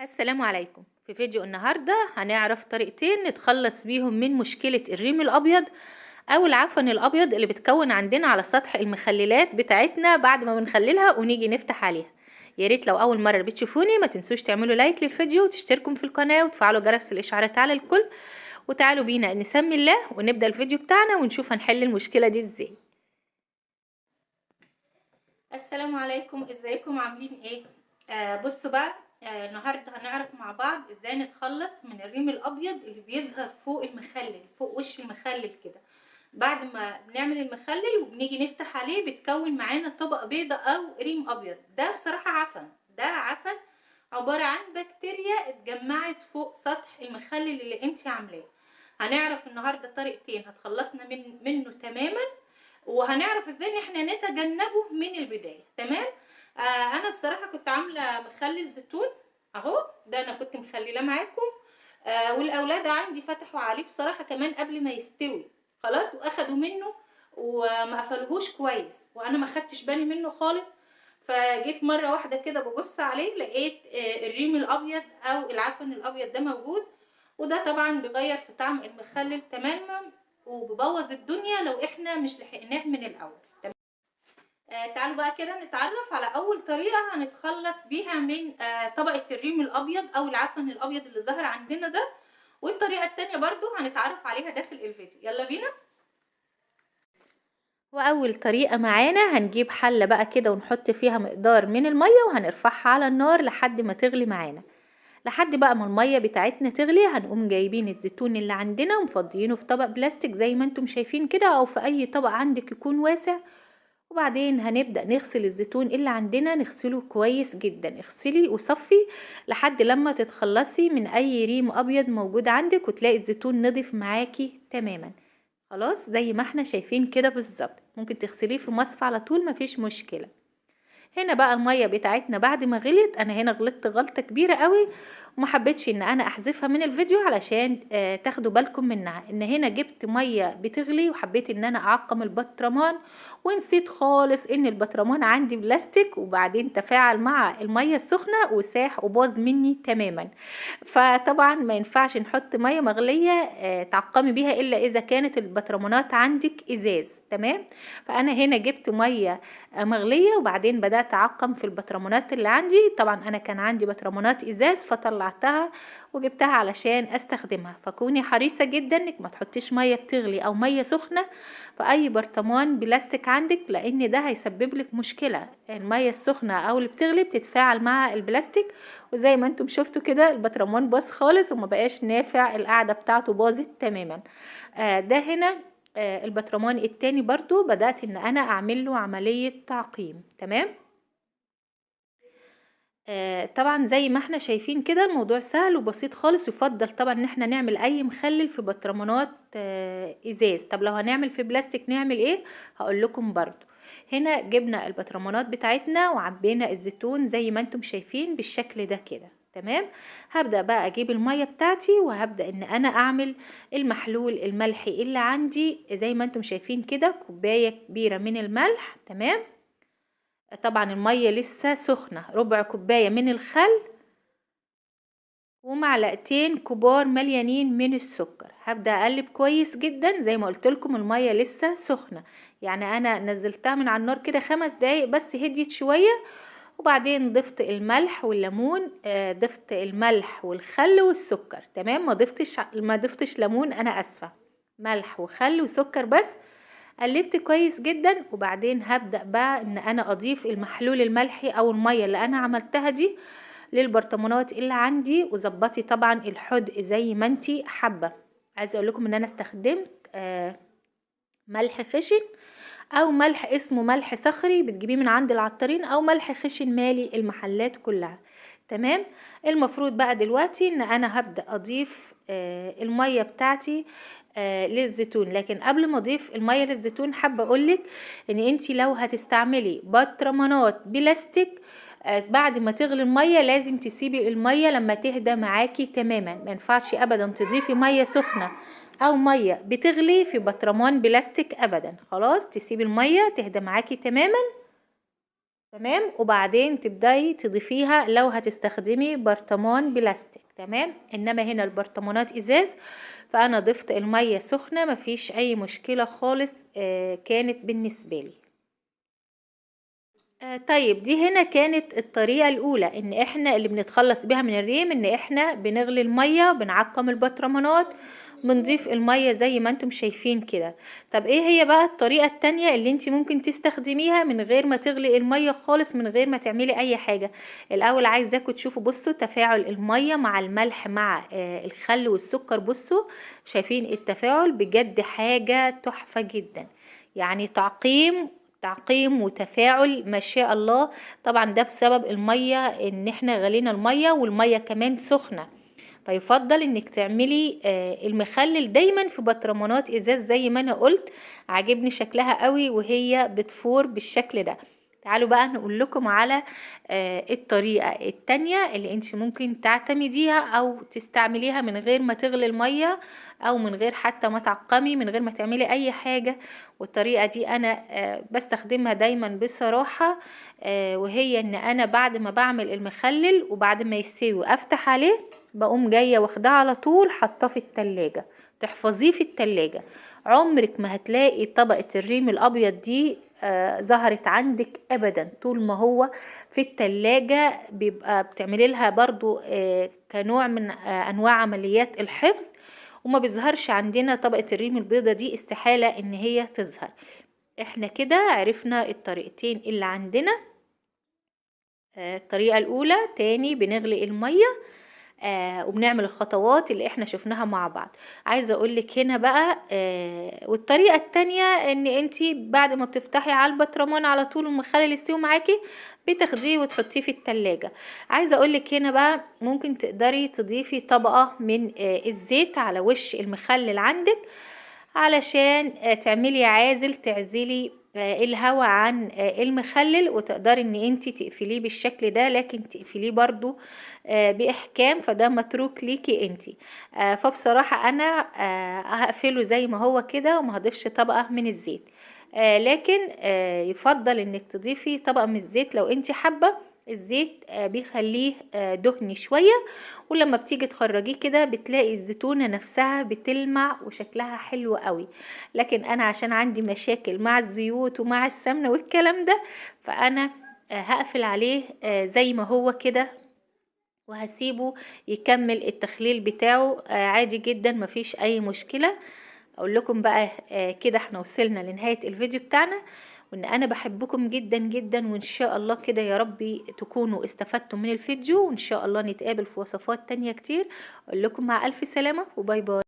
السلام عليكم. في فيديو النهاردة هنعرف طريقتين نتخلص بيهم من مشكلة الريم الأبيض أو العفن الأبيض اللي بتكون عندنا على سطح المخللات بتاعتنا بعد ما بنخللها ونيجي نفتح عليها. يا ريت لو أول مرة بتشوفوني ما تنسوش تعملوا لايك للفيديو وتشتركوا في القناة وتفعلوا جرس الإشعارات على الكل. وتعالوا بينا نسمي الله ونبدأ الفيديو بتاعنا ونشوف هنحل المشكلة دي ازاي. السلام عليكم، ازيكم عاملين ايه؟ بصوا بقى، النهارده هنعرف مع بعض ازاي نتخلص من الريم الابيض اللي بيظهر فوق المخلل، فوق وش المخلل كده. بعد ما بنعمل المخلل وبنيجي نفتح عليه بتكون معانا طبقه بيضه او ريم ابيض. ده بصراحه عفن، ده عفن عباره عن بكتيريا اتجمعت فوق سطح المخلل اللي انت عاملاه. هنعرف النهارده طريقتين هتخلصنا منه تماما، وهنعرف ازاي ان احنا نتجنبه من البدايه. تمام. انا بصراحه كنت عامله مخلل زيتون اهو، ده انا كنت مخلله معاكم. والاولاد عندي فتحوا عليه بصراحه كمان قبل ما يستوي خلاص، واخدوا منه وما قفلوهوش كويس، وانا ما خدتش بالي منه خالص. فجيت مره واحده كده ببص عليه لقيت الريم الابيض او العفن الابيض ده موجود، وده طبعا بيغير في طعم المخلل تماما وبيبوظ الدنيا لو احنا مش لحقناه من الاول. تعالوا بقى كده نتعرف على اول طريقه هنتخلص بيها من طبقه الريم الابيض او العفن الابيض اللي ظهر عندنا ده، والطريقه التانية برضو هنتعرف عليها داخل الفيديو. يلا بينا. واول طريقه معانا هنجيب حله بقى كده ونحط فيها مقدار من الميه وهنرفعها على النار لحد ما تغلي معانا. لحد بقى ما الميه بتاعتنا تغلي هنقوم جايبين الزيتون اللي عندنا ومفضيينه في طبق بلاستيك زي ما انتم شايفين كده، او في اي طبق عندك يكون واسع. وبعدين هنبدأ نغسل الزيتون اللي عندنا، نغسله كويس جدا، اغسلي وصفي لحد لما تتخلصي من اي ريم ابيض موجود عندك وتلاقي الزيتون نضف معاكي تماما. خلاص زي ما احنا شايفين كده بالظبط، ممكن تغسليه في مصفى على طول مفيش مشكلة. هنا بقى المية بتاعتنا بعد ما غلت، انا هنا غلطت غلطة كبيرة قوي وما حبيتش ان انا احذفها من الفيديو علشان تاخدوا بالكم منها. ان هنا جبت مية بتغلي وحبيت ان انا اعقم البطرمان، ونسيت خالص ان البطرمان عندي بلاستيك، وبعدين تفاعل مع المية السخنة وساح وباظ مني تماما. فطبعا ما ينفعش نحط مية مغلية تعقمي بيها الا اذا كانت البطرمانات عندك ازاز. تمام. فانا هنا جبت مية مغلية وبعدين بدأت أعقم في البطرمانات اللي عندي. طبعا أنا كان عندي بطرمانات إزاز فطلعتها وجبتها علشان أستخدمها. فكوني حريصة جدا إنك ما تحطيش مية بتغلي أو مية سخنة في أي برطمان بلاستيك عندك، لأن ده هيسبب لك مشكلة. المية السخنة أو اللي بتغلي بتتفاعل مع البلاستيك، وزي ما انتم شفتوا كده البطرمان باظ خالص وما بقاش نافع، القاعدة بتاعته باظت تماما. ده هنا البطرمان التاني برضو بدأت ان انا اعمل له عملية تعقيم. تمام. طبعا زي ما احنا شايفين كده الموضوع سهل وبسيط خالص. يفضل طبعا ان احنا نعمل اي مخلل في بطرمانات ازاز. طب لو هنعمل في بلاستيك نعمل ايه؟ هقول لكم برضو. هنا جبنا البطرمانات بتاعتنا وعبينا الزيتون زي ما انتم شايفين بالشكل ده كده. تمام. هبدأ بقى اجيب المية بتاعتي وهبدأ ان انا اعمل المحلول الملحي اللي عندي زي ما انتم شايفين كده، كوباية كبيرة من الملح. تمام. طبعا المية لسه سخنة، ربع كوباية من الخل ومعلقتين كبار مليانين من السكر. هبدأ اقلب كويس جدا زي ما قلت لكم المية لسه سخنة، يعني انا نزلتها من على النار كده 5 دقايق بس هديت شوية، وبعدين ضفت الملح والليمون. ضفت الملح والخل والسكر. تمام. ما ضفتش ليمون، انا اسفة. ملح وخل وسكر بس. قلبت كويس جدا وبعدين هبدأ بقى ان انا اضيف المحلول الملحي او المية اللي انا عملتها دي للبرطمانات اللي عندي، وظبطي طبعا الحدق زي ما انتي حابة. عايزة اقول لكم ان انا استخدمت ملح خشن او ملح اسمه ملح صخري بتجيبيه من عند العطارين، او ملح خشن مالي المحلات كلها. تمام. المفروض بقى دلوقتي ان انا هبدأ اضيف المية بتاعتي للزيتون. لكن قبل ما اضيف المية للزيتون حابة اقولك ان انتي لو هتستعملي بطرمانات بلاستيك بعد ما تغلي المية لازم تسيبي المية لما تهدى معاكي تماما. ما ينفعش ابدا تضيفي مية سخنة او مية بتغلي في برطمان بلاستيك ابدا. خلاص تسيبي المية تهدى معاكي تماما تمام. وبعدين تبدأي تضيفيها لو هتستخدمي برطمان بلاستيك، تمام. انما هنا البرطمانات ازاز، فانا ضفت المية سخنة، مفيش اي مشكلة خالص كانت بالنسبة لي. طيب دي هنا كانت الطريقة الأولى، إن إحنا اللي بنتخلص بيها من الريم، إن إحنا بنغلي المية، بنعقم البطرمانات، بنضيف المية زي ما انتم شايفين كده. طب ايه هي بقى الطريقة التانية اللي انت ممكن تستخدميها من غير ما تغلي المية خالص، من غير ما تعملي اي حاجة؟ الاول عايزاكم تشوفوا، بصوا تفاعل المية مع الملح مع الخل والسكر. بصوا شايفين التفاعل؟ بجد حاجة تحفة جدا، يعني تعقيم وتفاعل ما شاء الله. طبعا ده بسبب المية، ان احنا غلينا المية والمية كمان سخنة. فيفضل انك تعملي المخلل دايما في بطرمانات ازاز زي ما انا قلت. عاجبني شكلها قوي وهي بتفور بالشكل ده. تعالوا بقى نقول لكم على الطريقة التانية اللي انت ممكن تعتمديها او تستعمليها من غير ما تغلي المية، او من غير حتى ما تعقمي، من غير ما تعملي اي حاجة. والطريقة دي انا بستخدمها دايما بصراحة. وهي ان انا بعد ما بعمل المخلل وبعد ما يستوي افتح عليه، بقوم جاية واخداه على طول حطاه في التلاجة، تحفظيه في التلاجة. عمرك ما هتلاقي طبقة الريم الابيض دي ظهرت عندك ابدا طول ما هو في التلاجة. بيبقى بتعملي لها برضو كنوع من انواع عمليات الحفظ، وما بيظهرش عندنا طبقة الريم البيضة دي، استحالة ان هي تظهر. احنا كده عرفنا الطريقتين اللي عندنا. الطريقة الأولى تاني بنغلي المية وبنعمل الخطوات اللي احنا شفناها مع بعض. عايزة اقولك هنا بقى والطريقة التانية ان انتي بعد ما بتفتحي على البطرمان على طول المخلل يستوي معاكي، بتاخديه وتحطيه في التلاجة. عايزة اقولك هنا بقى ممكن تقدري تضيفي طبقة من الزيت على وش المخلل عندك، علشان تعملي عازل، تعزلي الهواء عن المخلل، وتقدري ان انتي تقفليه بالشكل ده، لكن تقفليه برضو باحكام، فده متروك ليكي انتي. فبصراحة انا هقفله زي ما هو كده وما هضيفش طبقة من الزيت. لكن يفضل انك تضيفي طبقة من الزيت لو انتي حابة. الزيت بيخليه دهني شوية، ولما بتيجي تخرجيه كده بتلاقي الزيتونة نفسها بتلمع وشكلها حلو قوي. لكن انا عشان عندي مشاكل مع الزيوت ومع السمنة والكلام ده، فانا هقفل عليه زي ما هو كده، وهسيبه يكمل التخليل بتاعه عادي جدا، مفيش اي مشكلة. اقول لكم بقى كده احنا وصلنا لنهاية الفيديو بتاعنا، وان انا بحبكم جدا جدا، وان شاء الله كده يا ربي تكونوا استفدتم من الفيديو، وان شاء الله نتقابل في وصفات تانية كتير. اقول لكم مع الف سلامة وباي باي.